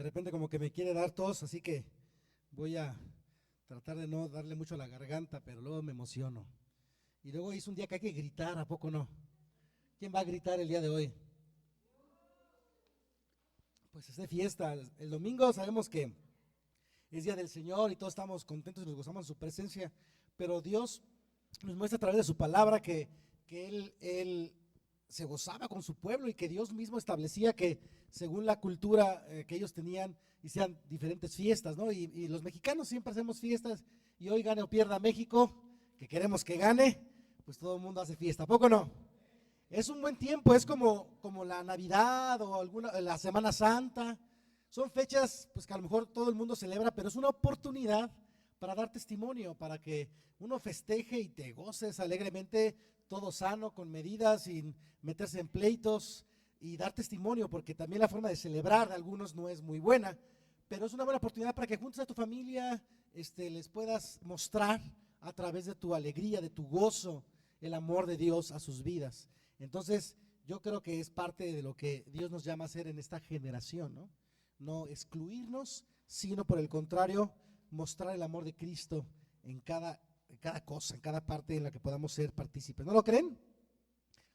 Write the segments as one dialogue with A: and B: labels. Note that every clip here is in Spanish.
A: De repente como que me quiere dar tos, así que voy a tratar de no darle mucho a la garganta, pero luego me emociono. Y luego es un día que hay que gritar, ¿a poco no? ¿Quién va a gritar el día de hoy? Pues es de fiesta. El domingo sabemos que es día del Señor y todos estamos contentos y nos gozamos en su presencia, pero Dios nos muestra a través de su palabra que él se gozaba con su pueblo y que Dios mismo establecía que según la cultura que ellos tenían, hicieran diferentes fiestas, ¿no? Y los mexicanos siempre hacemos fiestas y hoy gane o pierda México, que queremos que gane, pues todo el mundo hace fiesta, ¿a poco no? Es un buen tiempo, es como la Navidad o la Semana Santa. Son fechas pues que a lo mejor todo el mundo celebra, pero es una oportunidad para dar testimonio, para que uno festeje y te goces alegremente, todo sano, con medidas, sin meterse en pleitos y dar testimonio, porque también la forma de celebrar de algunos no es muy buena, pero es una buena oportunidad para que juntos a tu familia les puedas mostrar a través de tu alegría, de tu gozo, el amor de Dios a sus vidas. Entonces, yo creo que es parte de lo que Dios nos llama a hacer en esta generación, ¿no? No excluirnos, sino por el contrario, mostrar el amor de Cristo en cada cosa, en cada parte en la que podamos ser partícipes. ¿No lo creen?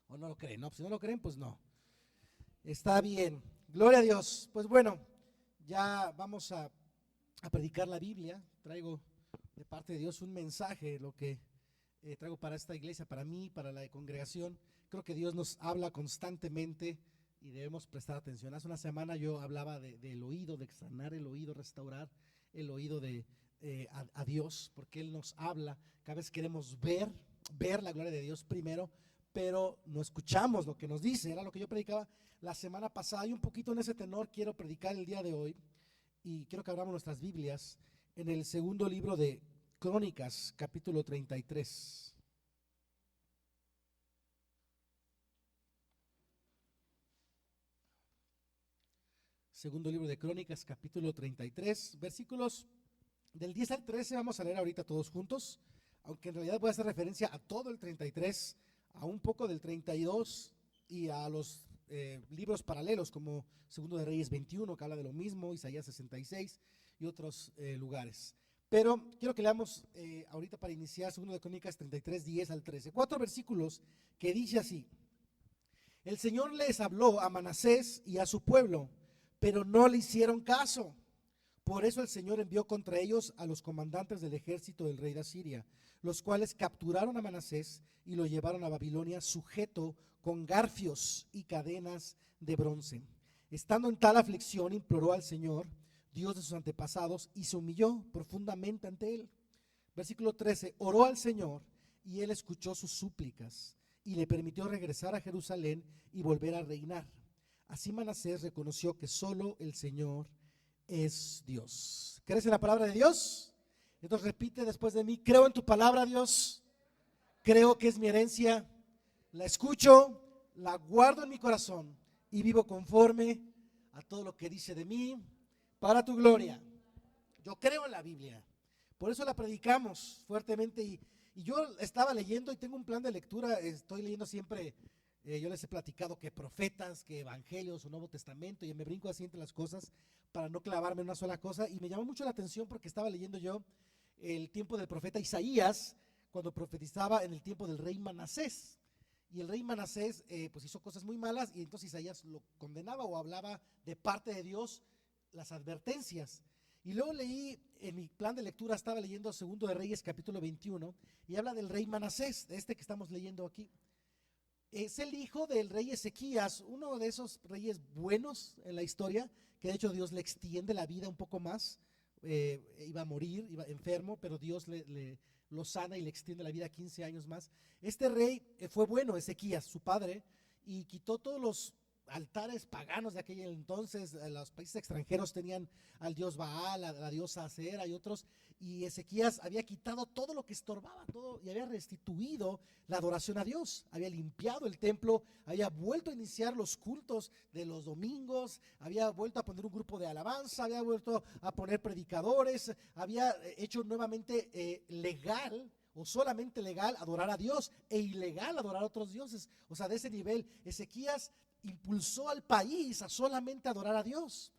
A: ¿O no lo creen? No, pues si no lo creen, pues no. Está bien. Gloria a Dios. Pues bueno, ya vamos a predicar la Biblia. Traigo de parte de Dios un mensaje, lo que traigo para esta iglesia, para mí, para la congregación. Creo que Dios nos habla constantemente y debemos prestar atención. Hace una semana yo hablaba del oído, de sanar el oído, restaurar el oído a Dios, porque Él nos habla. Cada vez queremos ver la gloria de Dios primero, pero no escuchamos lo que nos dice. Era lo que yo predicaba la semana pasada y un poquito en ese tenor quiero predicar el día de hoy. Y quiero que abramos nuestras Biblias en el segundo libro de Crónicas, capítulo 33. Segundo libro de Crónicas, capítulo 33, versículos del 10 al 13. Vamos a leer ahorita todos juntos, aunque en realidad voy a hacer referencia a todo el 33, a un poco del 32 y a los libros paralelos como Segundo de Reyes 21, que habla de lo mismo, Isaías 66 y otros lugares. Pero quiero que leamos ahorita para iniciar Segundo de Crónicas 33, 10 al 13. 4 versículos que dice así: el Señor les habló a Manasés y a su pueblo, pero no le hicieron caso. Por eso el Señor envió contra ellos a los comandantes del ejército del rey de Asiria, los cuales capturaron a Manasés y lo llevaron a Babilonia sujeto con garfios y cadenas de bronce. Estando en tal aflicción, imploró al Señor, Dios de sus antepasados, y se humilló profundamente ante él. Versículo 13, oró al Señor y él escuchó sus súplicas y le permitió regresar a Jerusalén y volver a reinar. Así Manasés reconoció que solo el Señor es Dios. ¿Crees en la palabra de Dios? Entonces repite después de mí: creo en tu palabra, Dios. Creo que es mi herencia. La escucho, la guardo en mi corazón y vivo conforme a todo lo que dice de mí para tu gloria. Yo creo en la Biblia. Por eso la predicamos fuertemente y yo estaba leyendo y tengo un plan de lectura. Estoy leyendo siempre. Yo les he platicado que profetas, que evangelios o Nuevo Testamento, y me brinco así entre las cosas para no clavarme en una sola cosa. Y me llamó mucho la atención porque estaba leyendo yo el tiempo del profeta Isaías, cuando profetizaba en el tiempo del rey Manasés. Y el rey Manasés pues hizo cosas muy malas y entonces Isaías lo condenaba o hablaba de parte de Dios las advertencias. Y luego leí, en mi plan de lectura estaba leyendo Segundo de Reyes capítulo 21 y habla del rey Manasés, que estamos leyendo aquí. Es el hijo del rey Ezequías, uno de esos reyes buenos en la historia, que de hecho Dios le extiende la vida un poco más. Iba a morir, iba enfermo, pero Dios lo sana y le extiende la vida 15 años más. Este rey fue bueno, Ezequías, su padre, y quitó todos los altares paganos de aquel entonces. Los países extranjeros tenían al dios Baal, a la diosa Acera y otros, y Ezequías había quitado todo lo que estorbaba, todo, y había restituido la adoración a Dios, había limpiado el templo, había vuelto a iniciar los cultos de los domingos, había vuelto a poner un grupo de alabanza, había vuelto a poner predicadores, había hecho nuevamente legal o solamente legal adorar a Dios e ilegal adorar a otros dioses. O sea, de ese nivel, Ezequías impulsó al país a solamente adorar a Dios.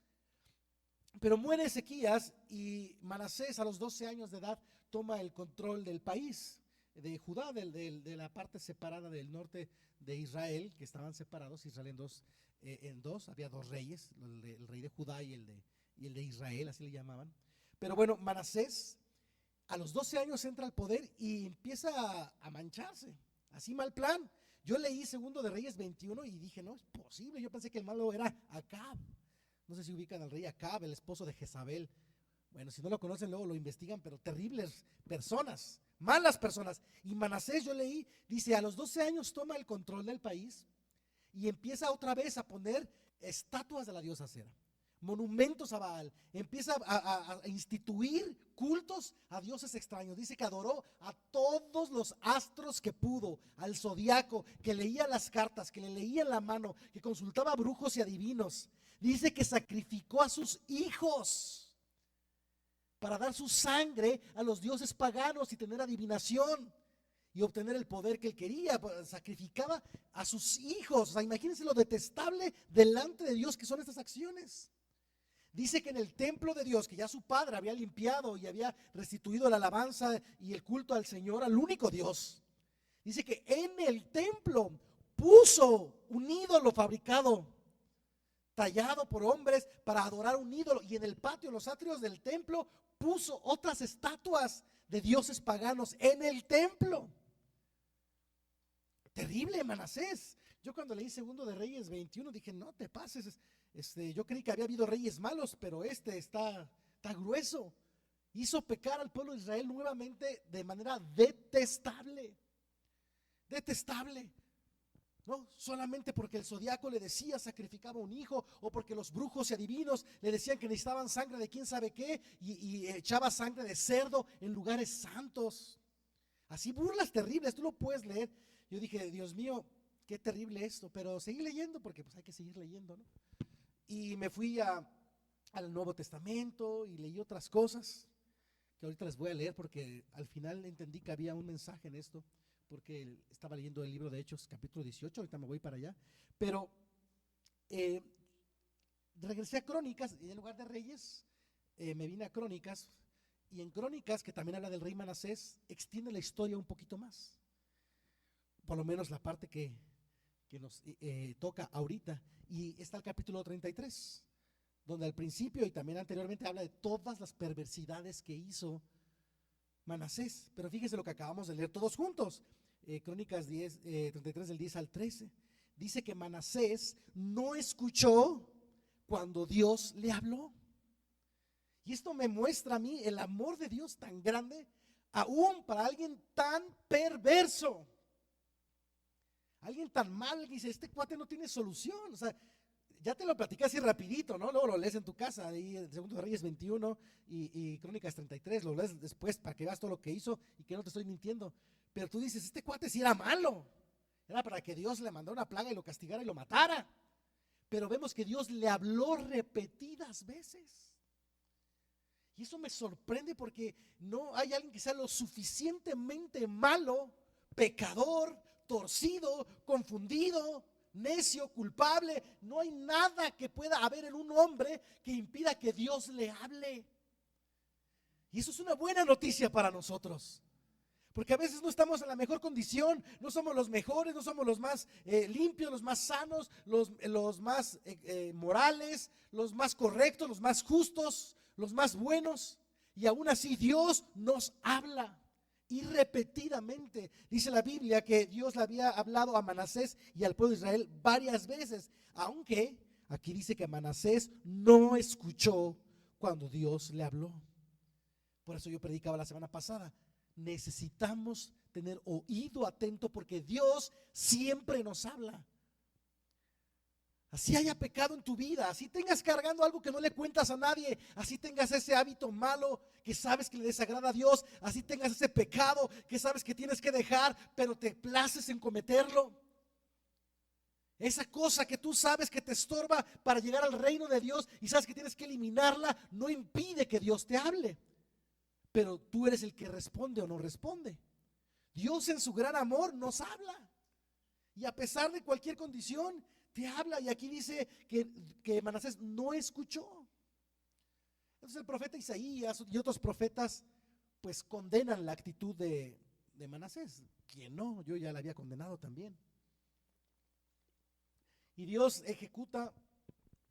A: Pero muere Ezequías y Manasés a los 12 años de edad toma el control del país, de Judá, de la parte separada del norte de Israel, que estaban separados, Israel en dos, había dos reyes, el rey de Judá y el de Israel, así le llamaban. Pero bueno, Manasés a los 12 años entra al poder y empieza a mancharse, así mal plan. Yo leí Segundo de Reyes 21 y dije, no es posible, yo pensé que el malo era Acab. No sé si ubican al rey Acab, el esposo de Jezabel. Bueno, si no lo conocen, luego lo investigan, pero terribles personas, malas personas. Y Manasés, yo leí, dice, a los 12 años toma el control del país y empieza otra vez a poner estatuas de la diosa Acera, monumentos a Baal, empieza a instituir cultos a dioses extraños. Dice que adoró a todos los astros que pudo, al zodiaco, que leía las cartas, que le leía en la mano, que consultaba a brujos y adivinos. Dice que sacrificó a sus hijos para dar su sangre a los dioses paganos y tener adivinación y obtener el poder que él quería. Sacrificaba a sus hijos. O sea, imagínense lo detestable delante de Dios que son estas acciones. Dice que en el templo de Dios, que ya su padre había limpiado y había restituido la alabanza y el culto al Señor, al único Dios. Dice que en el templo puso un ídolo fabricado, tallado por hombres para adorar un ídolo. Y en el patio, en los atrios del templo, puso otras estatuas de dioses paganos en el templo. Terrible Manasés. Yo cuando leí Segundo de Reyes 21 dije, no te pases. Yo creí que había habido reyes malos, pero está grueso. Hizo pecar al pueblo de Israel nuevamente de manera detestable. Detestable. No, solamente porque el zodiaco le decía sacrificaba un hijo, o porque los brujos y adivinos le decían que necesitaban sangre de quién sabe qué y echaba sangre de cerdo en lugares santos. Así burlas terribles, tú lo puedes leer. Yo dije, Dios mío, qué terrible esto, pero seguí leyendo porque pues hay que seguir leyendo, ¿no? Y me fui al Nuevo Testamento y leí otras cosas que ahorita les voy a leer porque al final entendí que había un mensaje en esto, porque estaba leyendo el libro de Hechos, capítulo 18, ahorita me voy para allá, pero regresé a Crónicas y en lugar de Reyes me vine a Crónicas, y en Crónicas, que también habla del rey Manasés, extiende la historia un poquito más, por lo menos la parte que nos toca ahorita, y está el capítulo 33, donde al principio y también anteriormente habla de todas las perversidades que hizo Manasés. Pero fíjese lo que acabamos de leer todos juntos. Crónicas 33 del 10 al 13. Dice que Manasés no escuchó cuando Dios le habló. Y esto me muestra a mí el amor de Dios tan grande, aún para alguien tan perverso. Alguien tan mal que dice, este cuate no tiene solución. O sea, ya te lo platicé así rapidito, ¿no? Luego lo lees en tu casa, ahí en Segundo de Reyes 21 y Crónicas 33, lo lees después para que veas todo lo que hizo y que no te estoy mintiendo. Pero tú dices, este cuate sí era malo, era para que Dios le mandara una plaga y lo castigara y lo matara. Pero vemos que Dios le habló repetidas veces. Y eso me sorprende porque no hay alguien que sea lo suficientemente malo, pecador, torcido, confundido, necio, culpable. No hay nada que pueda haber en un hombre que impida que Dios le hable. Y eso es una buena noticia para nosotros. Porque a veces no estamos en la mejor condición, no somos los mejores, no somos los más limpios, los más sanos, los más morales, los más correctos, los más justos, los más buenos. Y aún así Dios nos habla. Y repetidamente dice la Biblia que Dios le había hablado a Manasés y al pueblo de Israel varias veces, aunque aquí dice que Manasés no escuchó cuando Dios le habló. Por eso yo predicaba la semana pasada, necesitamos tener oído atento porque Dios siempre nos habla. Así haya pecado en tu vida, así tengas cargando algo que no le cuentas a nadie, así tengas ese hábito malo que sabes que le desagrada a Dios, así tengas ese pecado que sabes que tienes que dejar, pero te places en cometerlo. Esa cosa que tú sabes que te estorba para llegar al reino de Dios y sabes que tienes que eliminarla, no impide que Dios te hable. Pero tú eres el que responde o no responde. Dios en su gran amor nos habla. Y a pesar de cualquier condición, te habla. Y aquí dice que Manasés no escuchó. Entonces el profeta Isaías y otros profetas pues condenan la actitud de Manasés. ¿Quién no? Yo ya la había condenado también. Y Dios ejecuta,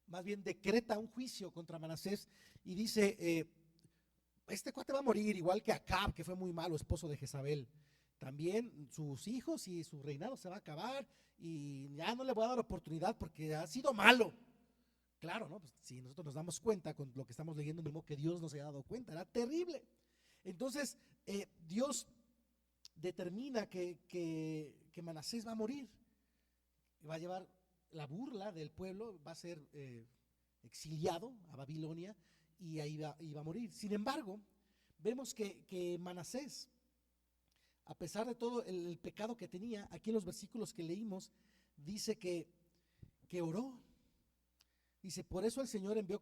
A: más bien decreta un juicio contra Manasés y dice, este cuate va a morir igual que Acab, que fue muy malo, esposo de Jezabel. También sus hijos y su reinado se va a acabar y ya no le voy a dar oportunidad porque ha sido malo. Claro, ¿no? Pues si nosotros nos damos cuenta con lo que estamos leyendo, mismo que Dios no se haya dado cuenta, era terrible. Entonces, Dios determina que Manasés va a morir, va a llevar la burla del pueblo, va a ser exiliado a Babilonia y ahí va a morir. Sin embargo, vemos que Manasés, a pesar de todo el pecado que tenía, aquí en los versículos que leímos, dice que oró. Dice, por eso el Señor envió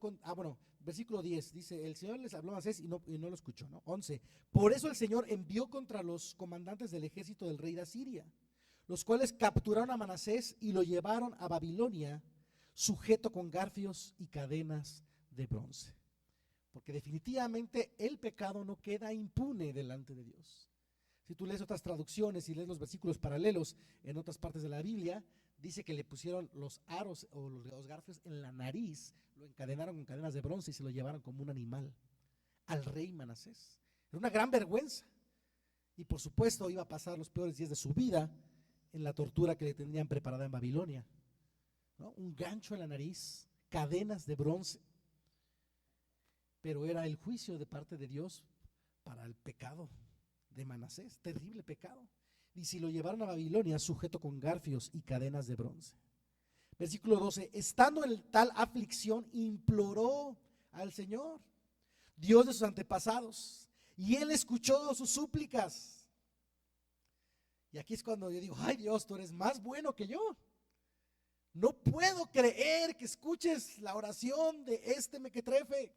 A: versículo 10, dice, el Señor les habló a Manasés y no lo escuchó, ¿no? 11, por eso el Señor envió contra los comandantes del ejército del rey de Asiria, los cuales capturaron a Manasés y lo llevaron a Babilonia, sujeto con garfios y cadenas de bronce. Porque definitivamente el pecado no queda impune delante de Dios. Si tú lees otras traducciones y lees los versículos paralelos en otras partes de la Biblia, dice que le pusieron los aros o los garfios en la nariz, lo encadenaron con cadenas de bronce y se lo llevaron como un animal al rey Manasés. Era una gran vergüenza. Y por supuesto iba a pasar los peores días de su vida en la tortura que le tenían preparada en Babilonia, ¿no? Un gancho en la nariz, cadenas de bronce. Pero era el juicio de parte de Dios para el pecado de Manasés, terrible pecado. Y si lo llevaron a Babilonia sujeto con garfios y cadenas de bronce. Versículo 12, estando en tal aflicción imploró al Señor, Dios de sus antepasados, y él escuchó sus súplicas. Y aquí es cuando yo digo, ay Dios, tú eres más bueno que yo. No puedo creer que escuches la oración de este mequetrefe.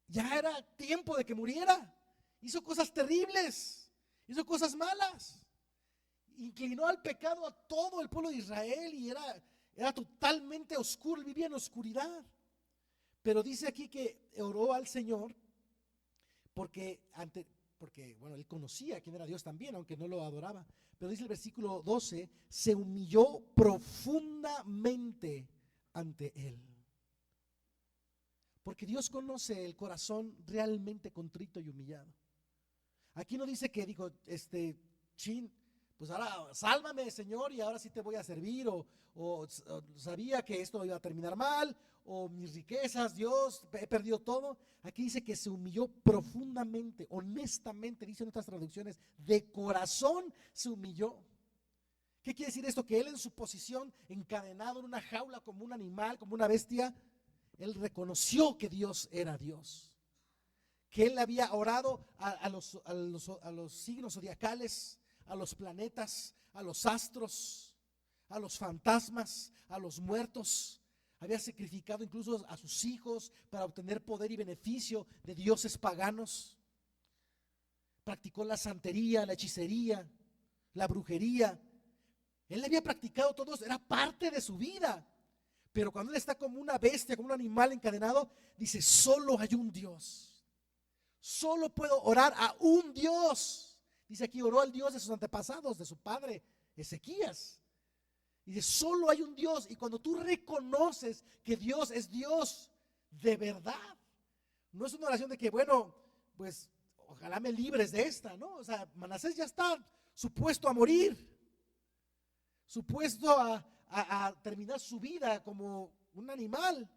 A: Ya era tiempo de que muriera. Hizo cosas terribles, hizo cosas malas, inclinó al pecado a todo el pueblo de Israel y era totalmente oscuro, vivía en oscuridad. Pero dice aquí que oró al Señor porque bueno, él conocía quién era Dios también, aunque no lo adoraba. Pero dice el versículo 12, se humilló profundamente ante él. Porque Dios conoce el corazón realmente contrito y humillado. Aquí no dice que dijo, pues ahora sálvame, Señor, y ahora sí te voy a servir, o sabía que esto iba a terminar mal, o mis riquezas, Dios, he perdido todo. Aquí dice que se humilló profundamente, honestamente, dicen otras traducciones, de corazón se humilló. ¿Qué quiere decir esto? Que él en su posición, encadenado en una jaula como un animal, como una bestia, él reconoció que Dios era Dios. Que él había orado a los signos zodiacales, a los planetas, a los astros, a los fantasmas, a los muertos. Había sacrificado incluso a sus hijos para obtener poder y beneficio de dioses paganos. Practicó la santería, la hechicería, la brujería. Él había practicado todo eso, era parte de su vida. Pero cuando él está como una bestia, como un animal encadenado, dice, solo hay un Dios. Solo puedo orar a un Dios. Dice aquí, oró al Dios de sus antepasados, de su padre Ezequías. Y dice, solo hay un Dios. Y cuando tú reconoces que Dios es Dios de verdad, no es una oración de que, bueno, pues ojalá me libres de esta, ¿no? O sea, Manasés ya está supuesto a morir, supuesto a terminar su vida como un animal.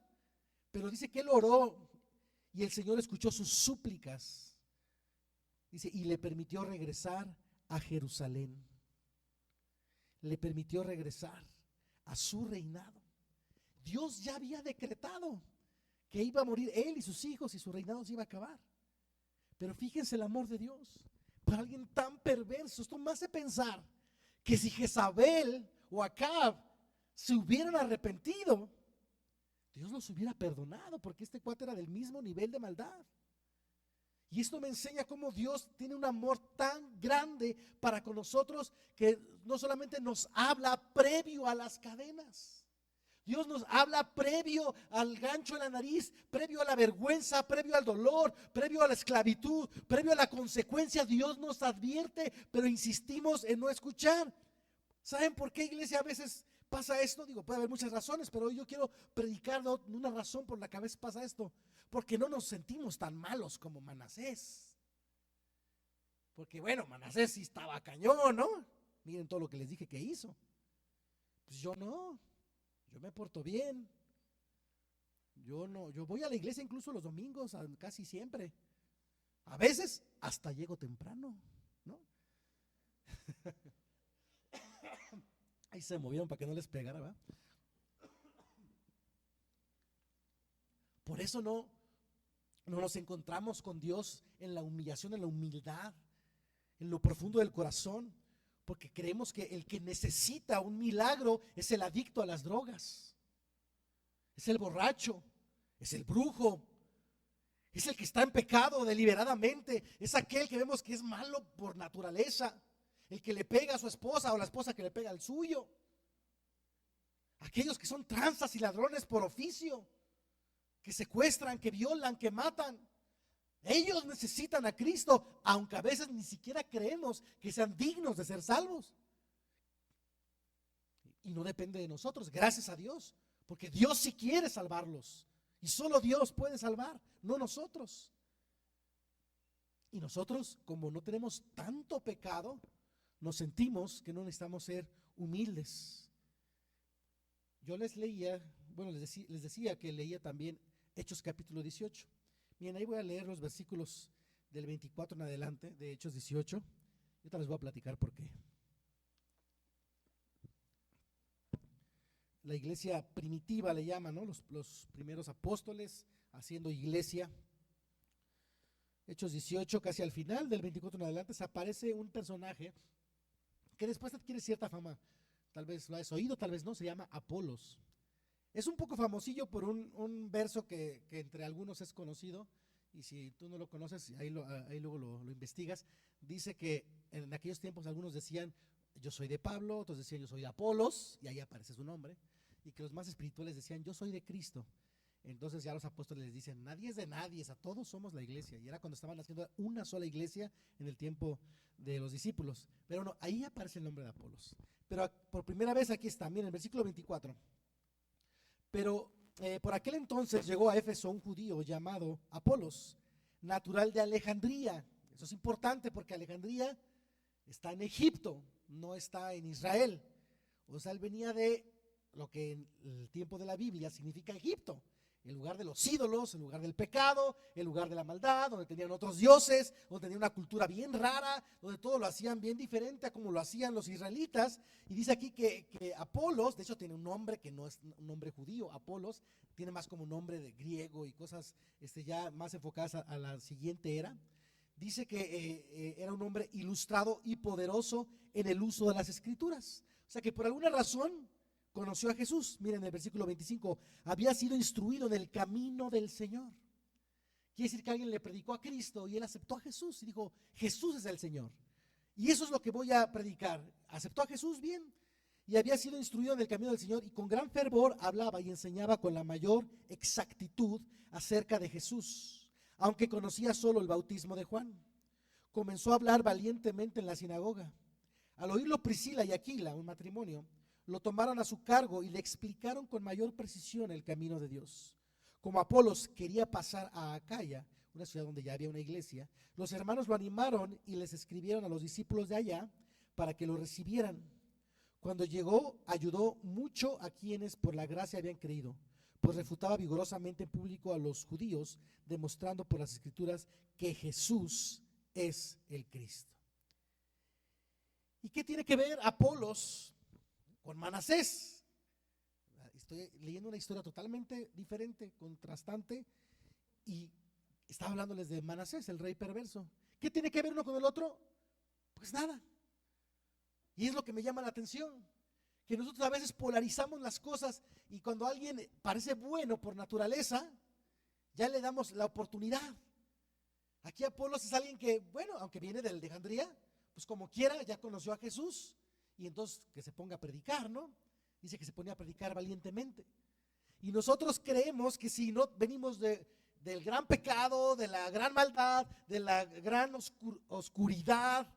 A: Pero dice que él oró y el Señor escuchó sus súplicas. Dice, y le permitió regresar a Jerusalén. Le permitió regresar a su reinado. Dios ya había decretado que iba a morir él y sus hijos y su reinado se iba a acabar. Pero fíjense el amor de Dios para alguien tan perverso. Esto me hace pensar que si Jezabel o Acab se hubieran arrepentido, Dios los hubiera perdonado, porque este cuate era del mismo nivel de maldad. Y esto me enseña cómo Dios tiene un amor tan grande para con nosotros, que no solamente nos habla previo a las cadenas. Dios nos habla previo al gancho en la nariz, previo a la vergüenza, previo al dolor, previo a la esclavitud, previo a la consecuencia. Dios nos advierte, pero insistimos en no escuchar. ¿Saben por qué, iglesia, a veces pasa esto? Digo, puede haber muchas razones, pero hoy yo quiero predicar de una razón por la que a veces pasa esto. Porque no nos sentimos tan malos como Manasés. Porque bueno, Manasés sí estaba cañón, ¿no? Miren todo lo que les dije que hizo. Pues yo no, yo me porto bien. Yo no, yo voy a la iglesia incluso los domingos, casi siempre. A veces hasta llego temprano, ¿no? Ahí se movieron para que no les pegara, ¿verdad? Por eso no nos encontramos con Dios en la humillación, en la humildad, en lo profundo del corazón, porque creemos que el que necesita un milagro es el adicto a las drogas, es el borracho, es el brujo, es el que está en pecado deliberadamente, es aquel que vemos que es malo por naturaleza, el que le pega a su esposa o la esposa que le pega al suyo, aquellos que son tranzas y ladrones por oficio, que secuestran, que violan, que matan. Ellos necesitan a Cristo, aunque a veces ni siquiera creemos que sean dignos de ser salvos. Y no depende de nosotros, gracias a Dios, porque Dios sí quiere salvarlos. Y solo Dios puede salvar, no nosotros. Y nosotros, como no tenemos tanto pecado, nos sentimos que no necesitamos ser humildes. Yo les leía, bueno, les decía que leía también Hechos capítulo 18. Bien, ahí voy a leer los versículos del 24 en adelante de Hechos 18. Yo les voy a platicar por qué. La iglesia primitiva le llaman, ¿no? Los primeros apóstoles haciendo iglesia. Hechos 18, casi al final del 24 en adelante, se aparece un personaje que después adquiere cierta fama. Tal vez lo has oído, tal vez no, se llama Apolos. Es un poco famosillo por un verso que entre algunos es conocido, y si tú no lo conoces, ahí luego lo investigas. Dice que en aquellos tiempos algunos decían, yo soy de Pablo, otros decían, yo soy de Apolos, y ahí aparece su nombre, y que los más espirituales decían, yo soy de Cristo. Entonces ya los apóstoles les dicen, nadie es de nadie, todos somos la iglesia. Y era cuando estaban haciendo una sola iglesia en el tiempo de los discípulos. Pero no, ahí aparece el nombre de Apolos. Pero por primera vez aquí está, miren, el versículo 24. Pero por aquel entonces llegó a Éfeso un judío llamado Apolos, natural de Alejandría. Eso es importante porque Alejandría está en Egipto, no está en Israel. O sea, él venía de lo que en el tiempo de la Biblia significa Egipto, el lugar de los ídolos, el lugar del pecado, el lugar de la maldad, donde tenían otros dioses, donde tenían una cultura bien rara, donde todo lo hacían bien diferente a como lo hacían los israelitas. Y dice aquí que Apolos, de hecho tiene un nombre que no es un nombre judío, Apolos tiene más como un nombre de griego y cosas ya más enfocadas a la siguiente era. Dice que era un hombre ilustrado y poderoso en el uso de las escrituras. O sea que por alguna razón conoció a Jesús. Miren el versículo 25, había sido instruido en el camino del Señor. Quiere decir que alguien le predicó a Cristo y él aceptó a Jesús y dijo, Jesús es el Señor. Y eso es lo que voy a predicar. Aceptó a Jesús, bien, y había sido instruido en el camino del Señor y con gran fervor hablaba y enseñaba con la mayor exactitud acerca de Jesús, aunque conocía solo el bautismo de Juan. Comenzó a hablar valientemente en la sinagoga. Al oírlo Priscila y Aquila, un matrimonio, lo tomaron a su cargo y le explicaron con mayor precisión el camino de Dios. Como Apolos quería pasar a Acaya, una ciudad donde ya había una iglesia, los hermanos lo animaron y les escribieron a los discípulos de allá para que lo recibieran. Cuando llegó, ayudó mucho a quienes por la gracia habían creído, pues refutaba vigorosamente en público a los judíos, demostrando por las escrituras que Jesús es el Cristo. ¿Y qué tiene que ver Apolos con Manasés? Estoy leyendo una historia totalmente diferente, contrastante, y estaba hablándoles de Manasés, el rey perverso. ¿Qué tiene que ver uno con el otro? Pues nada. Y es lo que me llama la atención, que nosotros a veces polarizamos las cosas y cuando alguien parece bueno por naturaleza, ya le damos la oportunidad. Aquí Apolos es alguien que, bueno, aunque viene de Alejandría, pues como quiera ya conoció a Jesús y entonces que se ponga a predicar, ¿no? Dice que se ponía a predicar valientemente. Y nosotros creemos que si no venimos del gran pecado, de la gran maldad, de la gran oscuridad,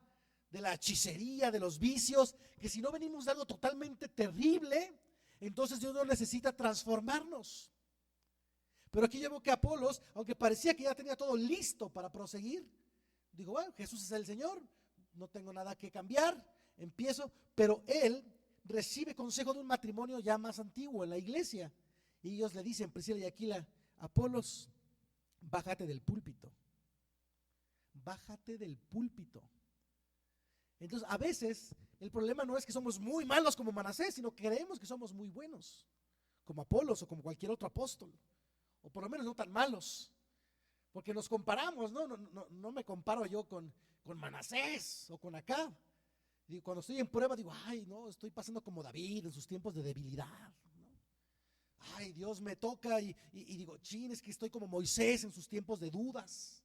A: de la hechicería, de los vicios, que si no venimos de algo totalmente terrible, entonces Dios no necesita transformarnos. Pero aquí yo veo que Apolos, aunque parecía que ya tenía todo listo para proseguir, digo, bueno, Jesús es el Señor, no tengo nada que cambiar, empiezo, pero él recibe consejo de un matrimonio ya más antiguo en la iglesia, y ellos le dicen, Priscila y Aquila, Apolos, bájate del púlpito, bájate del púlpito. Entonces, a veces el problema no es que somos muy malos como Manasés, sino que creemos que somos muy buenos, como Apolos o como cualquier otro apóstol, o por lo menos no tan malos, porque nos comparamos, no me comparo yo con Manasés o con Acab. Y cuando estoy en prueba digo, ay, no, estoy pasando como David en sus tiempos de debilidad, ¿no? Ay, Dios me toca y digo, chin, es que estoy como Moisés en sus tiempos de dudas.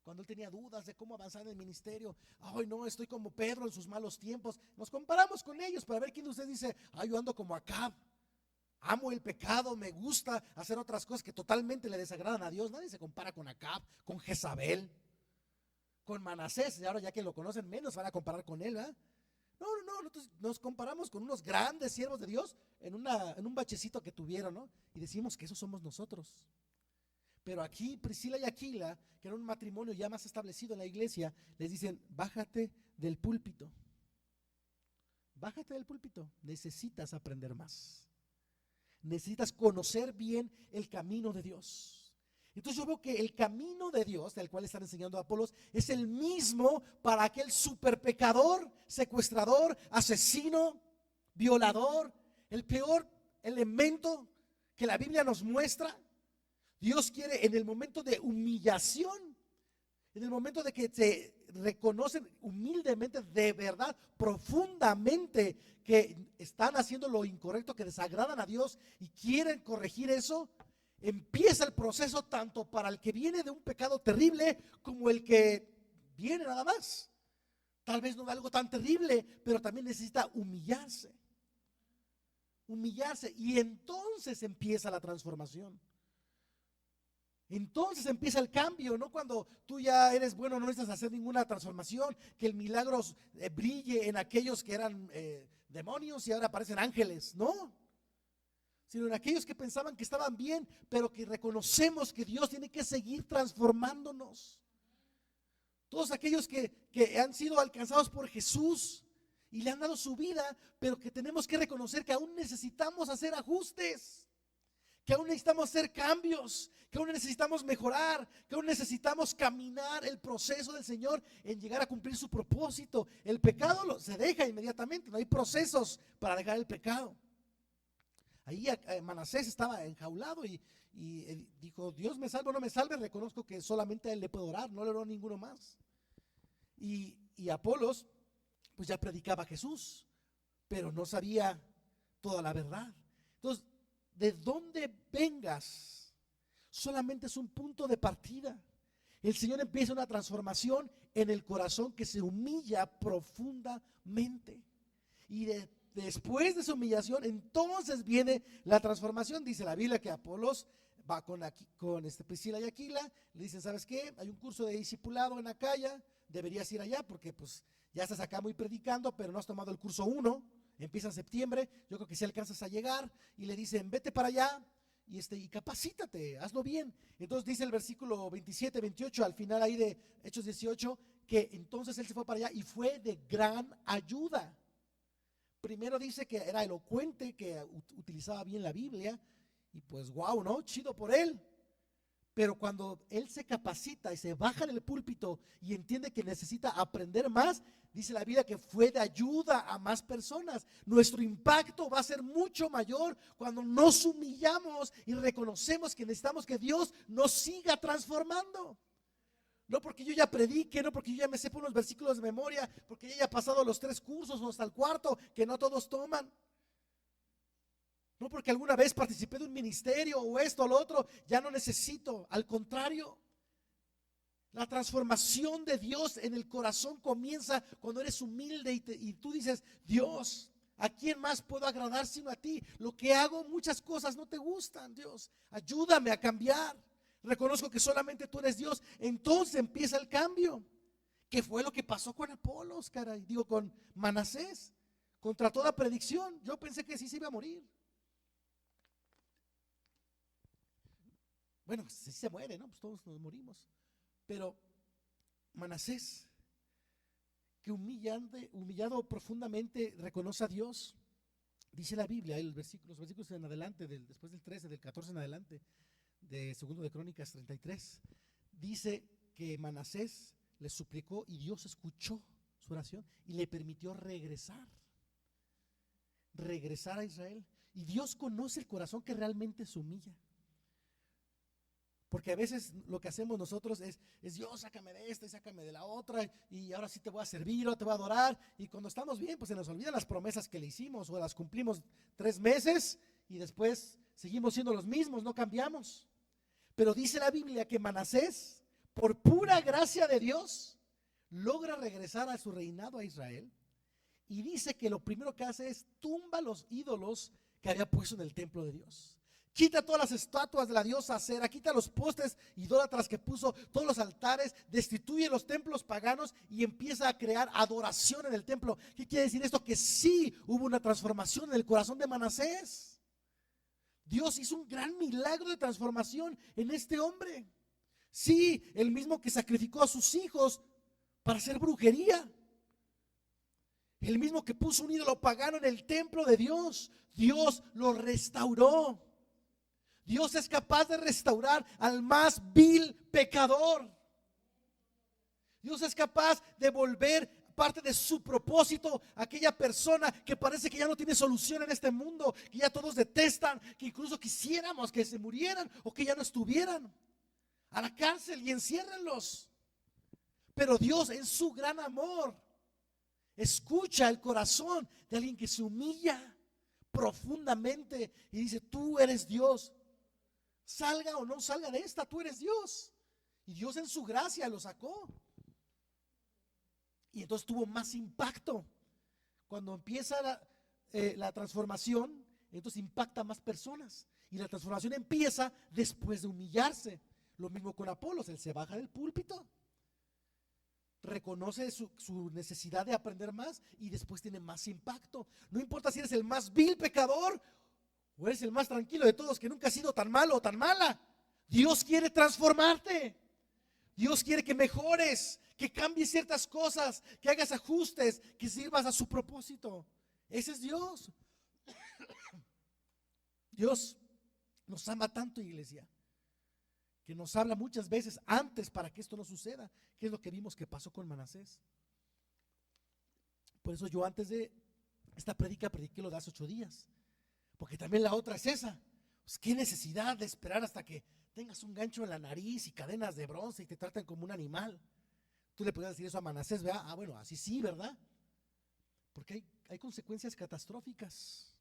A: Cuando él tenía dudas de cómo avanzar en el ministerio, ay no, estoy como Pedro en sus malos tiempos. Nos comparamos con ellos para ver quién de ustedes dice, ay, yo ando como Acab, amo el pecado, me gusta hacer otras cosas que totalmente le desagradan a Dios. Nadie se compara con Acab, con Jezabel, con Manasés. Y ahora ya que lo conocen menos van a comparar con él, ¿verdad? No, nosotros nos comparamos con unos grandes siervos de Dios en un bachecito que tuvieron, ¿no? Y decimos que esos somos nosotros. Pero aquí Priscila y Aquila, que era un matrimonio ya más establecido en la iglesia, les dicen, bájate del púlpito. Bájate del púlpito. Necesitas aprender más. Necesitas conocer bien el camino de Dios. Entonces yo veo que el camino de Dios, del cual están enseñando a Apolos, es el mismo para aquel super pecador, secuestrador, asesino, violador, el peor elemento que la Biblia nos muestra. Dios quiere en el momento de humillación, en el momento de que te reconocen humildemente, de verdad, profundamente, que están haciendo lo incorrecto, que desagradan a Dios y quieren corregir eso, empieza el proceso tanto para el que viene de un pecado terrible como el que viene nada más. Tal vez no de algo tan terrible, pero también necesita humillarse. Humillarse, y entonces empieza la transformación. Entonces empieza el cambio, no cuando tú ya eres bueno, no necesitas hacer ninguna transformación, que el milagro brille en aquellos que eran demonios y ahora aparecen ángeles, no, sino en aquellos que pensaban que estaban bien, pero que reconocemos que Dios tiene que seguir transformándonos. Todos aquellos que han sido alcanzados por Jesús y le han dado su vida, pero que tenemos que reconocer que aún necesitamos hacer ajustes, que aún necesitamos hacer cambios, que aún necesitamos mejorar, que aún necesitamos caminar el proceso del Señor en llegar a cumplir su propósito. El pecado se deja inmediatamente, no hay procesos para dejar el pecado. Ahí Manasés estaba enjaulado y dijo, Dios me salve o no me salve, reconozco que solamente a él le puedo orar, no le oro a ninguno más. Y Apolos pues ya predicaba a Jesús, pero no sabía toda la verdad. Entonces, de donde vengas, solamente es un punto de partida. El Señor empieza una transformación en el corazón que se humilla profundamente. Y después de su humillación, entonces viene la transformación. Dice la Biblia que Apolos va con Priscila y Aquila, le dicen, ¿sabes qué? Hay un curso de discipulado en Acaya, deberías ir allá porque pues ya estás acá muy predicando, pero no has tomado el curso 1. Empieza en septiembre, yo creo que si alcanzas a llegar, y le dicen, vete para allá y capacítate, hazlo bien. Entonces dice el versículo 27, 28, al final ahí de Hechos 18, que entonces él se fue para allá y fue de gran ayuda. Primero dice que era elocuente, que utilizaba bien la Biblia, y pues wow, ¿no? Chido por él. Pero cuando él se capacita y se baja del púlpito y entiende que necesita aprender más, dice la Biblia que fue de ayuda a más personas. Nuestro impacto va a ser mucho mayor cuando nos humillamos y reconocemos que necesitamos que Dios nos siga transformando. No porque yo ya predique, no porque yo ya me sepa unos versículos de memoria, porque ya haya pasado los 3 cursos o hasta el 4, que no todos toman. No porque alguna vez participé de un ministerio o esto o lo otro, ya no necesito. Al contrario, la transformación de Dios en el corazón comienza cuando eres humilde y tú dices, Dios, ¿A quién más puedo agradar sino a ti? Lo que hago, muchas cosas no te gustan, Dios. Ayúdame a cambiar. Reconozco que solamente tú eres Dios. Entonces empieza el cambio. ¿Qué fue lo que pasó con Apolos, caray? Digo, con Manasés. Contra toda predicción. Yo pensé que sí se iba a morir. Bueno, sí se muere, ¿no? Pues todos nos morimos. Pero Manasés, que humillado profundamente, reconoce a Dios. Dice la Biblia, los versículos en adelante, después del 13, del 14 en adelante, de segundo de Crónicas 33, dice que Manasés le suplicó y Dios escuchó su oración y le permitió regresar a Israel. Y Dios conoce el corazón que realmente se humilla. Porque a veces lo que hacemos nosotros es Dios, sácame de esta y sácame de la otra, y ahora sí te voy a servir o te voy a adorar. Y cuando estamos bien, pues se nos olvidan las promesas que le hicimos, o las cumplimos 3 meses y después seguimos siendo los mismos, no cambiamos. Pero dice la Biblia que Manasés, por pura gracia de Dios, logra regresar a su reinado a Israel. Y dice que lo primero que hace es tumba los ídolos que había puesto en el templo de Dios. Quita todas las estatuas de la diosa Acera, quita los postes idólatras que puso, todos los altares, destituye los templos paganos y empieza a crear adoración en el templo. ¿Qué quiere decir esto? Que sí hubo una transformación en el corazón de Manasés. Dios hizo un gran milagro de transformación en este hombre. Sí, el mismo que sacrificó a sus hijos para hacer brujería. El mismo que puso un ídolo pagano en el templo de Dios. Dios lo restauró. Dios es capaz de restaurar al más vil pecador. Dios es capaz de volver parte de su propósito a aquella persona que parece que ya no tiene solución en este mundo, que ya todos detestan, que incluso quisiéramos que se murieran o que ya no estuvieran, a la cárcel y enciérrenlos. Pero Dios, en su gran amor, escucha el corazón de alguien que se humilla profundamente y dice: tú eres Dios. Salga o no salga de esta, tú eres Dios. Y Dios en su gracia lo sacó. Y entonces tuvo más impacto. Cuando empieza la transformación, entonces impacta a más personas. Y la transformación empieza después de humillarse. Lo mismo con Apolos, él se baja del púlpito, reconoce su necesidad de aprender más y después tiene más impacto. No importa si eres el más vil pecador o eres el más tranquilo de todos, que nunca has sido tan malo o tan mala. Dios quiere transformarte. Dios quiere que mejores, que cambies ciertas cosas, que hagas ajustes, que sirvas a su propósito. Ese es Dios. Dios nos ama tanto, iglesia, que nos habla muchas veces antes para que esto no suceda, que es lo que vimos que pasó con Manasés. Por eso yo antes de esta prediqué lo de hace 8 días. Porque también la otra es esa. Pues qué necesidad de esperar hasta que tengas un gancho en la nariz y cadenas de bronce y te traten como un animal. Tú le puedes decir eso a Manasés, ¿verdad? Ah, bueno, así sí, ¿verdad? Porque hay consecuencias catastróficas.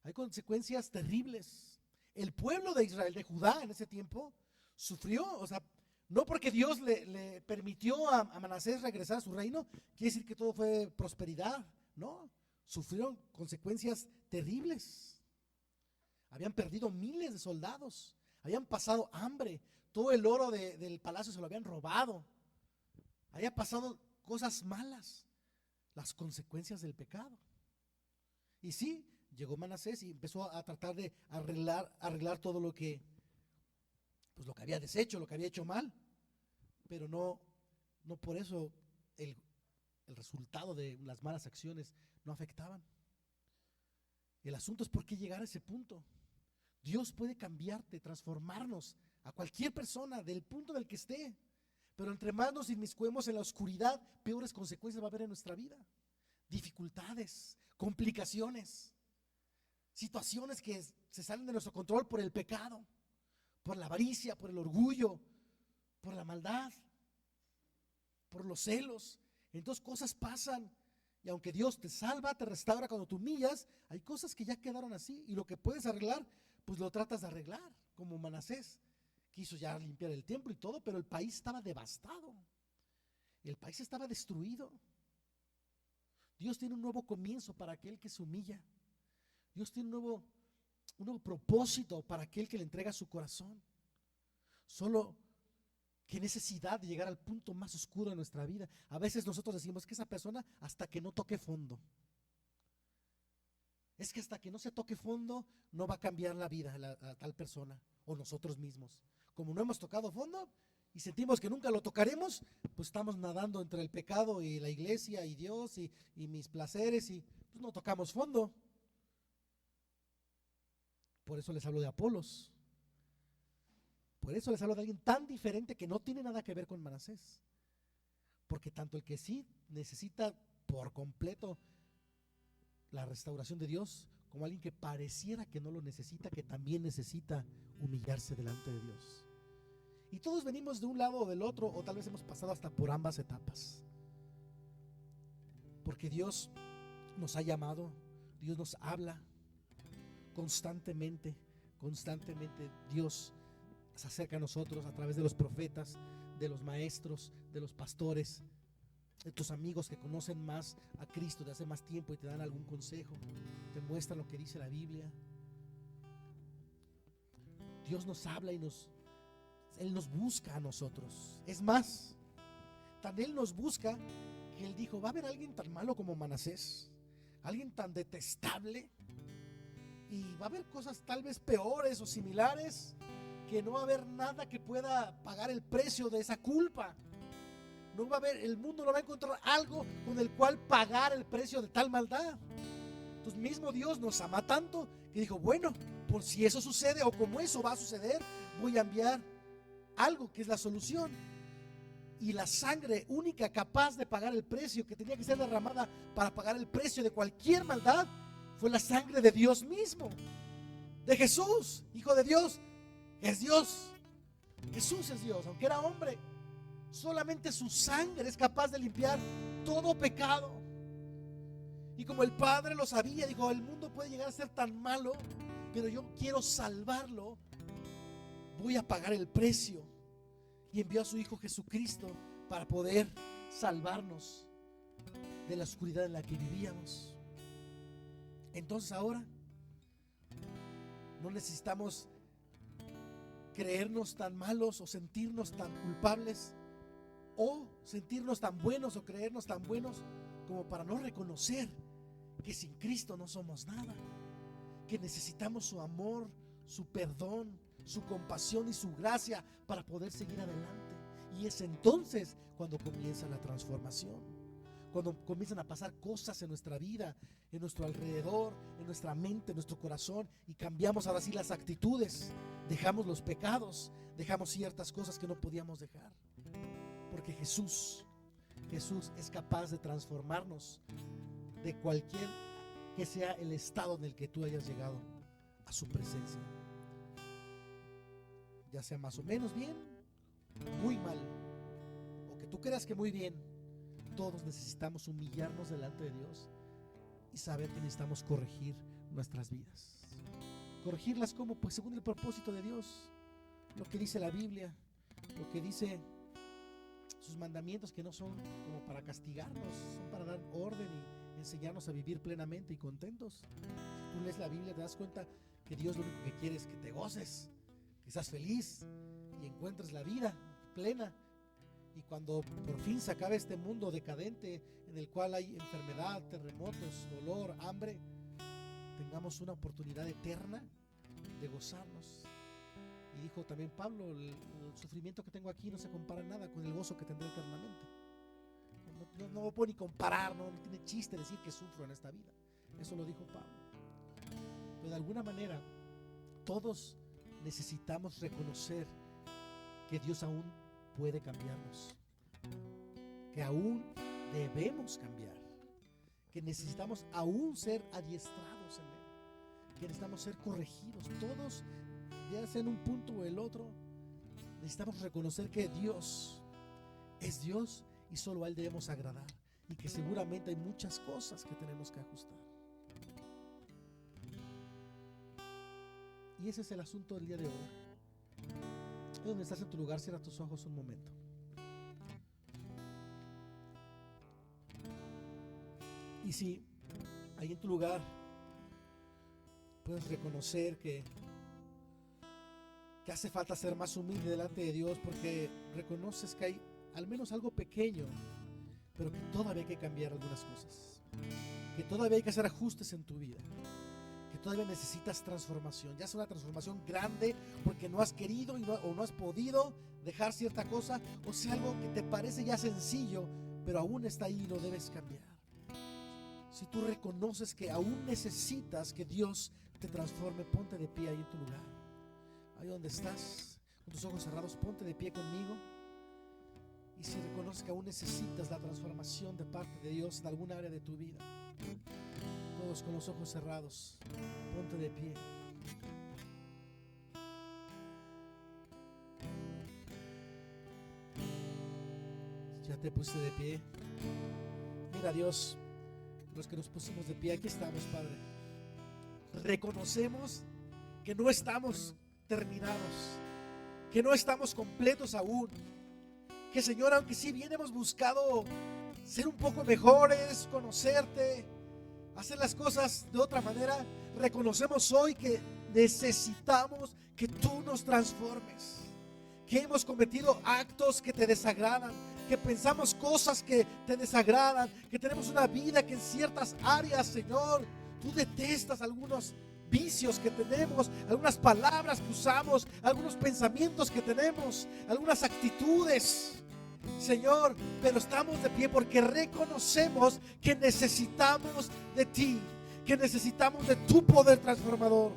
A: Hay consecuencias terribles. El pueblo de Israel, de Judá en ese tiempo, sufrió, o sea, no porque Dios le permitió a Manasés regresar a su reino, quiere decir que todo fue prosperidad, ¿no? Sufrieron consecuencias terribles. Habían perdido miles de soldados, habían pasado hambre, todo el oro del palacio se lo habían robado, había pasado cosas malas, las consecuencias del pecado. Y sí, llegó Manasés y empezó a tratar de arreglar todo lo que había deshecho, lo que había hecho mal, pero no por eso el resultado de las malas acciones no afectaban. El asunto es por qué llegar a ese punto. Dios puede cambiarte, transformarnos a cualquier persona del punto en el que esté, pero entre más nos inmiscuemos en la oscuridad, peores consecuencias va a haber en nuestra vida. Dificultades, complicaciones, situaciones que se salen de nuestro control por el pecado, por la avaricia, por el orgullo, por la maldad, por los celos. Entonces cosas pasan. Y aunque Dios te salva, te restaura cuando te humillas, hay cosas que ya quedaron así. Y lo que puedes arreglar, pues lo tratas de arreglar. Como Manasés quiso ya limpiar el templo y todo, pero el país estaba devastado. El país estaba destruido. Dios tiene un nuevo comienzo para aquel que se humilla. Dios tiene un nuevo propósito para aquel que le entrega su corazón. Solo qué necesidad de llegar al punto más oscuro de nuestra vida. A veces nosotros decimos que esa persona hasta que no toque fondo. Es que hasta que no se toque fondo no va a cambiar la vida a tal persona o nosotros mismos. Como no hemos tocado fondo y sentimos que nunca lo tocaremos, pues estamos nadando entre el pecado y la iglesia y Dios y mis placeres y pues no tocamos fondo. Por eso les hablo de Apolos. Por eso les hablo de alguien tan diferente que no tiene nada que ver con Manasés. Porque tanto el que sí necesita por completo la restauración de Dios, como alguien que pareciera que no lo necesita, que también necesita humillarse delante de Dios. Y todos venimos de un lado o del otro, o tal vez hemos pasado hasta por ambas etapas. Porque Dios nos ha llamado, Dios nos habla constantemente Dios se acerca a nosotros a través de los profetas, de los maestros, de los pastores, de tus amigos que conocen más a Cristo de hace más tiempo y te dan algún consejo, te muestran lo que dice la Biblia. Dios nos habla y Él nos busca a nosotros. Es más, tan Él nos busca que Él dijo, va a haber alguien tan malo como Manasés, alguien tan detestable, y va a haber cosas tal vez peores o similares, que no va a haber nada que pueda pagar el precio de esa culpa. No va a haber, el mundo no va a encontrar algo con el cual pagar el precio de tal maldad. Entonces mismo Dios nos ama tanto que dijo, bueno, por si eso sucede o como eso va a suceder, voy a enviar algo que es la solución. Y la sangre única capaz de pagar el precio, que tenía que ser derramada para pagar el precio de cualquier maldad, fue la sangre de Dios mismo, de Jesús, Hijo de Dios. Es Dios, Jesús es Dios, aunque era hombre. Solamente su sangre es capaz de limpiar todo pecado. Y como el Padre lo sabía, dijo, el mundo puede llegar a ser tan malo, pero yo quiero salvarlo, voy a pagar el precio. Y envió a su Hijo Jesucristo para poder salvarnos de la oscuridad en la que vivíamos. Entonces ahora no necesitamos creernos tan malos o sentirnos tan culpables, o sentirnos tan buenos o creernos tan buenos como para no reconocer que sin Cristo no somos nada, que necesitamos su amor, su perdón, su compasión y su gracia para poder seguir adelante. Y es entonces cuando comienza la transformación, cuando comienzan a pasar cosas en nuestra vida, en nuestro alrededor, en nuestra mente, en nuestro corazón, y cambiamos ahora sí las actitudes, dejamos los pecados, dejamos ciertas cosas que no podíamos dejar, porque Jesús es capaz de transformarnos de cualquier que sea el estado en el que tú hayas llegado a su presencia, ya sea más o menos bien, muy mal, o que tú creas que muy bien. Todos necesitamos humillarnos delante de Dios y saber que necesitamos corregir nuestras vidas. ¿Corregirlas cómo? Pues según el propósito de Dios, lo que dice la Biblia, lo que dice sus mandamientos, que no son como para castigarnos, son para dar orden y enseñarnos a vivir plenamente y contentos. Si tú lees la Biblia te das cuenta que Dios lo único que quiere es que te goces, que seas feliz y encuentres la vida plena. Y cuando por fin se acabe este mundo decadente en el cual hay enfermedad, terremotos, dolor, hambre, tengamos una oportunidad eterna de gozarnos. Y dijo también Pablo, el sufrimiento que tengo aquí no se compara nada con el gozo que tendré eternamente. No puedo ni comparar, no tiene chiste decir que sufro en esta vida. Eso lo dijo Pablo. Pero de alguna manera todos necesitamos reconocer que Dios aún puede cambiarnos, que aún debemos cambiar, que necesitamos aún ser adiestrados en Él, que necesitamos ser corregidos. Todos, ya sea en un punto o el otro, necesitamos reconocer que Dios es Dios y solo a Él debemos agradar, y que seguramente hay muchas cosas que tenemos que ajustar. Y ese es el asunto del día de hoy. Donde estás en tu lugar, cierra tus ojos un momento. Y si ahí en tu lugar puedes reconocer que hace falta ser más humilde delante de Dios, porque reconoces que hay al menos algo pequeño, pero que todavía hay que cambiar algunas cosas, que todavía hay que hacer ajustes en tu vida, que todavía necesitas transformación, ya sea una transformación grande porque no has querido o no has podido dejar cierta cosa, o sea algo que te parece ya sencillo, pero aún está ahí y lo debes cambiar. Si tú reconoces que aún necesitas que Dios te transforme, ponte de pie ahí en tu lugar. Ahí donde estás, con tus ojos cerrados, ponte de pie conmigo. Y si reconoces que aún necesitas la transformación de parte de Dios en alguna área de tu vida, todos con los ojos cerrados, ponte de pie. Ya te puse de pie. Mira, Dios, los que nos pusimos de pie, aquí estamos, Padre. Reconocemos que no estamos terminados, que no estamos completos aún, que Señor, aunque sí bien hemos buscado ser un poco mejores, conocerte, hacer las cosas de otra manera, reconocemos hoy que necesitamos que tú nos transformes, que hemos cometido actos que te desagradan, que pensamos cosas que te desagradan, que tenemos una vida que en ciertas áreas, Señor, tú detestas algunos vicios que tenemos, algunas palabras que usamos, algunos pensamientos que tenemos, algunas actitudes, Señor, pero estamos de pie porque reconocemos que necesitamos de ti, que necesitamos de tu poder transformador.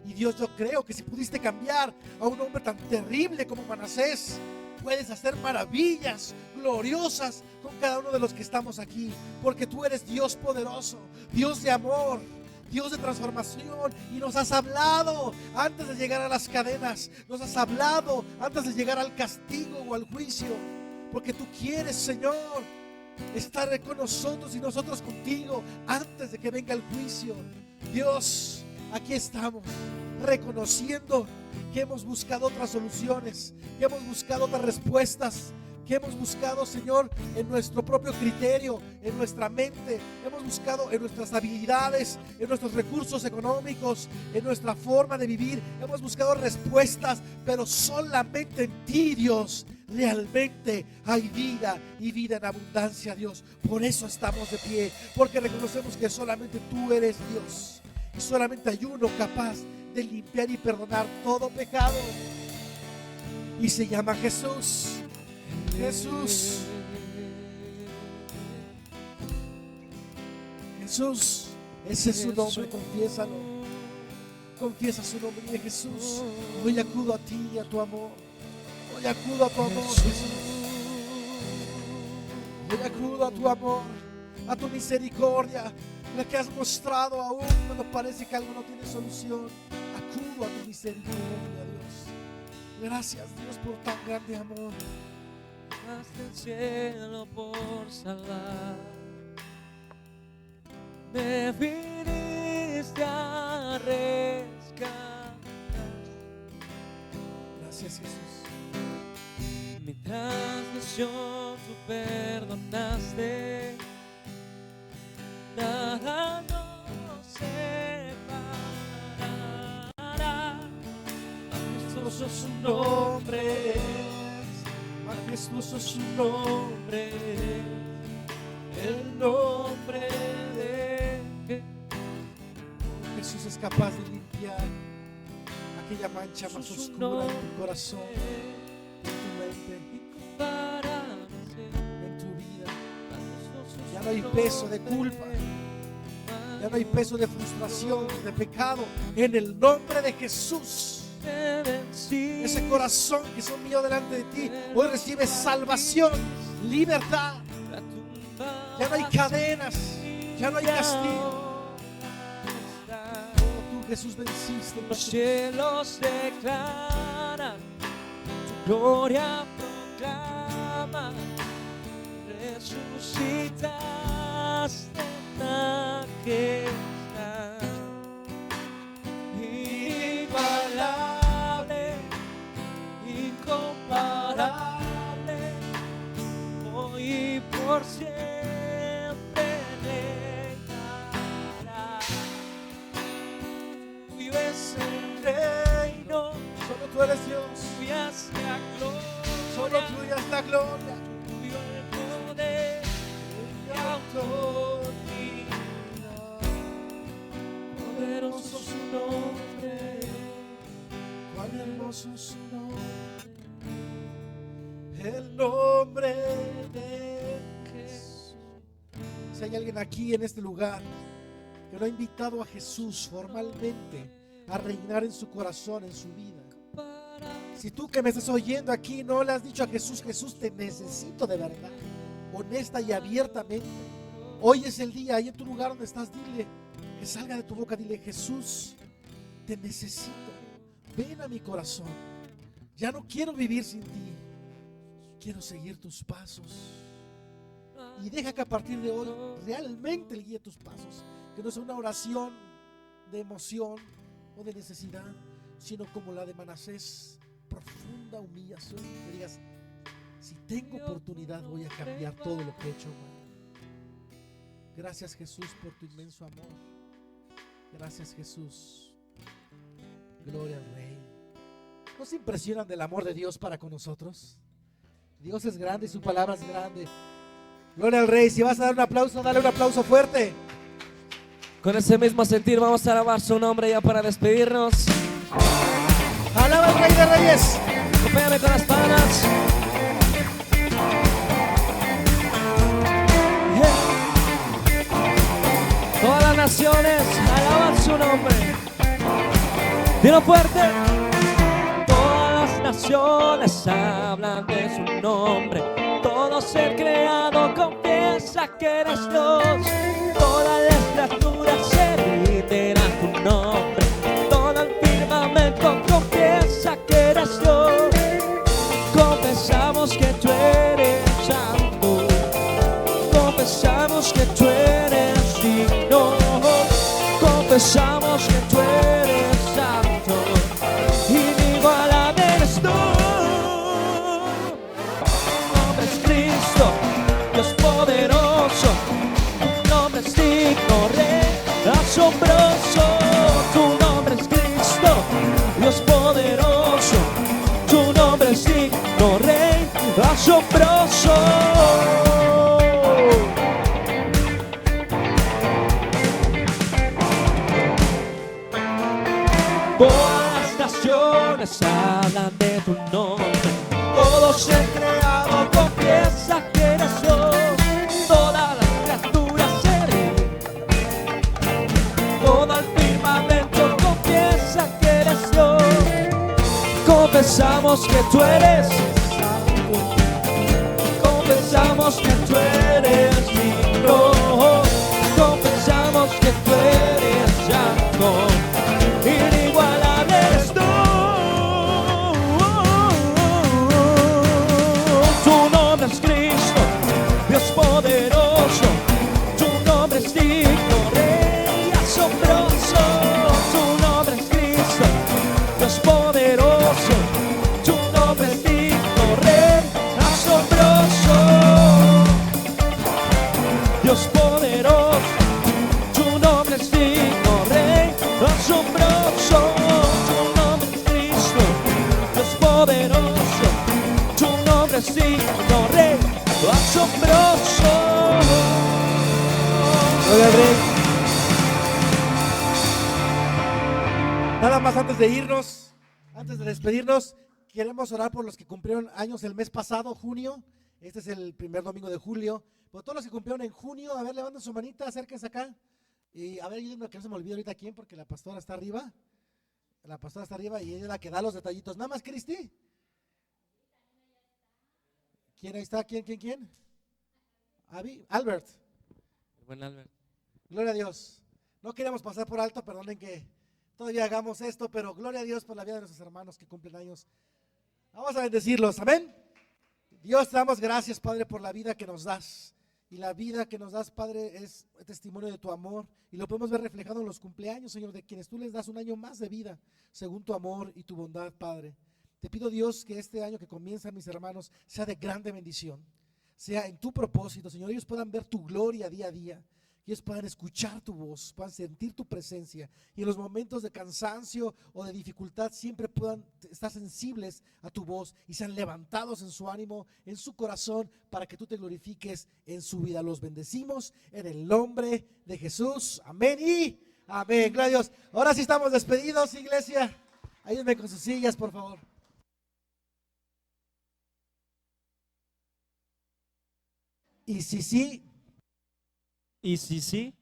A: Y Dios, yo creo que si pudiste cambiar a un hombre tan terrible como Manasés, puedes hacer maravillas gloriosas con cada uno de los que estamos aquí, porque tú eres Dios poderoso, Dios de amor, Dios de transformación, y nos has hablado antes de llegar a las cadenas, nos has hablado antes de llegar al castigo o al juicio, porque tú quieres, Señor, estar con nosotros y nosotros contigo antes de que venga el juicio. Dios, aquí estamos reconociendo que hemos buscado otras soluciones, que hemos buscado otras respuestas, que hemos buscado, Señor, en nuestro propio criterio, en nuestra mente, hemos buscado en nuestras habilidades, en nuestros recursos económicos, en nuestra forma de vivir, hemos buscado respuestas, pero solamente en ti, Dios, realmente hay vida y vida en abundancia, Dios. Por eso estamos de pie, porque reconocemos que solamente tú eres Dios y solamente hay uno capaz de limpiar y perdonar todo pecado, y se llama Jesús. Jesús, Jesús, ese es su nombre, confiésalo, confiesa su nombre. Dile: Jesús, hoy acudo a ti y a tu amor, hoy acudo a tu amor, Jesús, hoy acudo a tu amor, a tu misericordia, la que has mostrado aún cuando parece que algo no tiene solución. Acudo a tu misericordia, Dios. Gracias, Dios, por tan grande amor.
B: Hasta el cielo por salvar, me viniste a rescatar.
A: Gracias, Jesús.
B: Mi transgresión tú perdonaste, nada nos separará. Majestuoso su nombre, majestuoso su nombre, el nombre de
A: Jesús es capaz de limpiar aquella mancha más oscura en tu corazón, en tu mente, en tu vida. Ya no hay peso de culpa, ya no hay peso de frustración, de pecado. En el nombre de Jesús, ese corazón que es mío delante de ti hoy recibe salvación, libertad. Ya no hay cadenas, ya no hay castigo. Tú, Jesús, venciste.
B: Los cielos declaran, tu gloria proclama, resucitaste en majestad. Inigualable, incomparable, hoy y por siempre
A: tuya es la gloria.
B: tuyo el poder y autoridad. Poderoso su nombre,
A: Cuán hermoso su nombre, el nombre de Jesús. Si hay alguien aquí en este lugar que no ha invitado a Jesús formalmente a reinar en su corazón, en su vida, si tú que me estás oyendo aquí no le has dicho a Jesús: Jesús, te necesito de verdad, honesta y abiertamente, hoy es el día. Ahí en tu lugar donde estás, dile, que salga de tu boca, dile: Jesús, te necesito, ven a mi corazón, ya no quiero vivir sin ti, quiero seguir tus pasos. Y deja que a partir de hoy realmente le guíe tus pasos, que no sea una oración de emoción o de necesidad, sino como la de Manasés, profunda humillación, que digas: si tengo oportunidad voy a cambiar todo lo que he hecho mal. Gracias, Jesús, por tu inmenso amor. Gracias, Jesús. Gloria al Rey. ¿No se impresionan del amor de Dios para con nosotros? Dios es grande y su palabra es grande. Gloria al Rey. Si vas a dar un aplauso, dale un aplauso fuerte.
B: Con ese mismo sentir vamos a alabar su nombre ya para despedirnos.
A: Alaba al Rey de Reyes.
B: Acompáñame con las palmas. Todas las naciones alaban su nombre. Dilo fuerte. Todas las naciones hablan de su nombre. Todo ser creado confiesa que eres Dios. Toda la criatura se rinde a tu nombre. Todo el firmamento confiesa que eres Dios. Confesamos que tú eres santo. Confesamos que tú eres digno. Confesamos que tú eres santo. Inigualable eres tú. Tu nombre es Cristo, Dios poderoso. Tu nombre es digno, Rey asombroso. Tu nombre es Cristo, Dios poderoso. Tu nombre es digno, Rey asombroso. Todas las naciones hablan de tu nombre. Todo ser creado confiesa que eres Dios. Todas las criaturas se rinden. Todo el firmamento confiesa que eres Dios. Confesamos que tú eres santo. Confesamos que tú eres digno. Confesamos que tú eres santo. Inigualable eres tú. Tu nombre es Cristo, Dios poderoso. Tu nombre es digno, Rey asombroso. Tu nombre es Cristo, Dios poderoso. Tu nombre es digno, Rey asombroso. Dios poderoso. Tu nombre es digno, Rey asombroso. Tu nombre es Cristo, Dios poderoso. Tu nombre es digno, Rey asombroso.
A: Gloria al Rey. Nada más antes de irnos, antes de despedirnos, queremos orar por los que cumplieron años el mes pasado, junio. Este es el primer domingo de julio. Por todos los que cumplieron en junio, a ver, levanten su manita, acérquense acá. Y a ver, ayúdenme que no se me olvide ahorita quién, porque la pastora está arriba. La pastora está arriba y ella es la que da los detallitos. Nada más, Cristi. ¿Quién ahí está? ¿Quién? Albert.
B: Buen Albert.
A: Gloria a Dios. No queremos pasar por alto, perdonen que todavía hagamos esto, pero gloria a Dios por la vida de nuestros hermanos que cumplen años. Vamos a bendecirlos, amén. Dios, te damos gracias, Padre, por la vida que nos das. Y la vida que nos das, Padre, es testimonio de tu amor. Y lo podemos ver reflejado en los cumpleaños, Señor, de quienes tú les das un año más de vida, según tu amor y tu bondad, Padre. Te pido, Dios, que este año que comienzan mis hermanos sea de grande bendición. Sea en tu propósito, Señor, ellos puedan ver tu gloria día a día. que ellos puedan escuchar tu voz, puedan sentir tu presencia y en los momentos de cansancio o de dificultad siempre puedan estar sensibles a tu voz y sean levantados en su ánimo, en su corazón, para que tú te glorifiques en su vida. Los bendecimos en el nombre de Jesús. Amén y amén. Gloria a Dios. Ahora sí estamos despedidos, iglesia. Ayúdenme con sus sillas, por favor. Y si sí,
B: Y si sí,